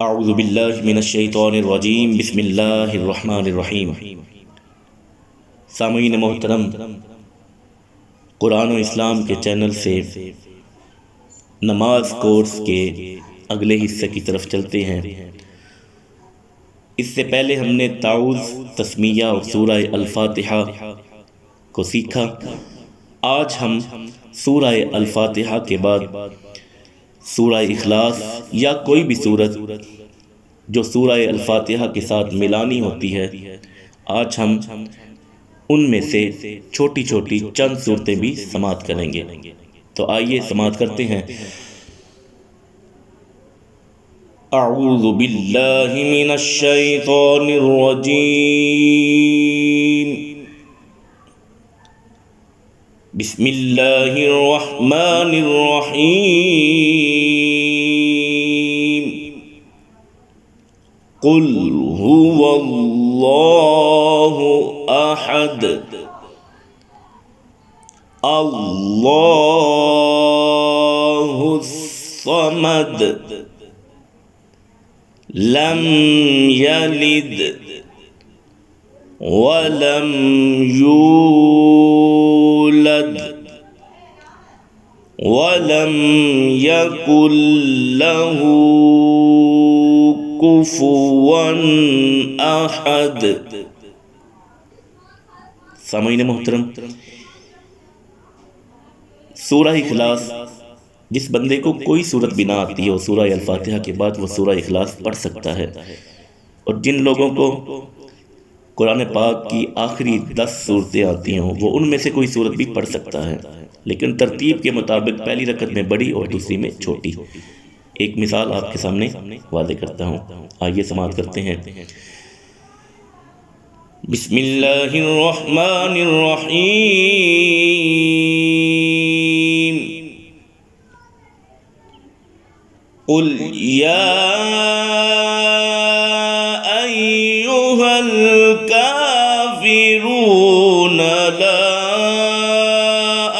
اعوذ باللہ من الشیطان الرجیم، بسم اللہ الرحمن الرحیم۔ سامعین محترم، قرآن و اسلام کے چینل سے نماز کورس کے اگلے حصے کی طرف چلتے ہیں۔ اس سے پہلے ہم نے تعوذ، تسمیہ اور سورہ الفاتحہ کو سیکھا۔ آج ہم سورہ الفاتحہ کے بعد سورہ اخلاص یا کوئی بھی سورت جو سورہ الفاتحہ کے ساتھ ملانی ہوتی ہے، آج ہم ان میں سے چھوٹی چھوٹی چند صورتیں بھی سماعت کریں گے۔ تو آئیے سماعت کرتے ہیں۔ اعوذ باللہ من الشیطان الرجیم، بسم اللہ الرحمن الرحیم۔ قل هو اللہ احد، اللہ الصمد، لم یلد ولم یولد ولم یکن له کفوا احد۔ سامعین محترم، سورہ اخلاص، جس بندے کو کوئی صورت بھی نہ آتی ہے وہ سورہ الفاتحہ کے بعد وہ سورہ اخلاص پڑھ سکتا ہے، اور جن لوگوں کو قرآن پاک کی آخری 10 صورتیں آتی ہیں وہ ان میں سے کوئی صورت بھی پڑھ سکتا ہے، لیکن ترتیب کے مطابق پہلی رکعت میں بڑی اور دوسری میں چھوٹی۔ ایک مثال آپ کے سامنے واضح کرتا ہوں، آئیے سماعت کرتے ہیں۔ بسم اللہ الرحمن الرحیم۔ قل یا ایہا الکافرون لا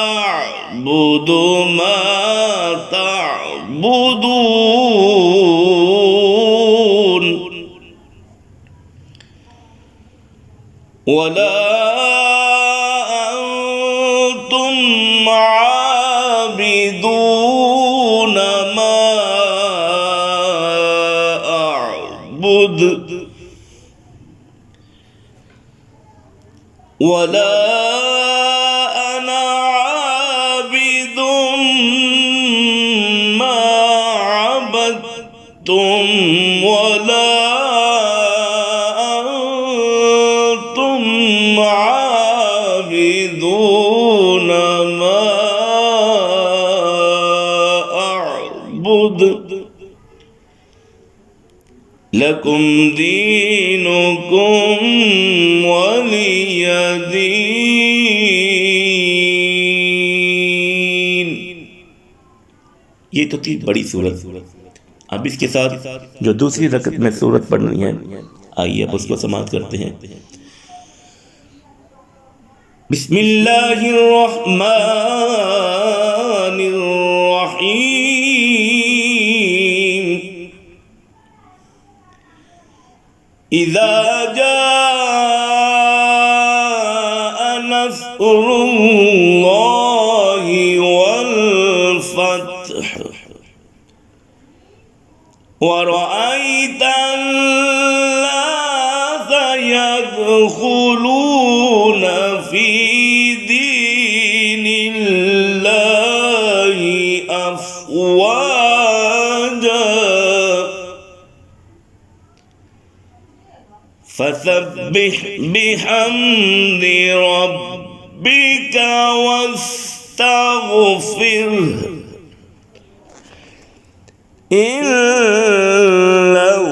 اعبد ما تعبدون ولا انتم عابدون ما اعبد ولا انا عابد ما عبدتم ولا انتم عابدون ما اعبد لکم دینکم ولی دین۔ یہ تو تھی بڑی صورت۔ اب اس کے ساتھ جو دوسری رکعت میں صورت پڑھنی ہے، آئیے اب اس کو سماعت کرتے ہیں۔ بسم اللہ الرحمن الرحیم۔ اذا جاء نصر اللہ والفتح ورأيت الناس يدخلون في دين الله أفواجا فسبح بحمد ربك واستغفره إنه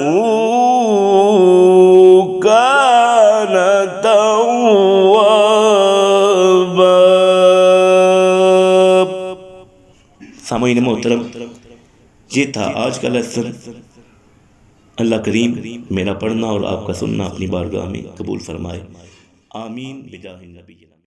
كان توابا۔ سامعین محترم، یہ تھا آج کا لیسن۔ اللہ کریم میرا پڑھنا اور آپ کا سننا اپنی بارگاہ میں قبول فرمائے، آمین بجاہ النبی۔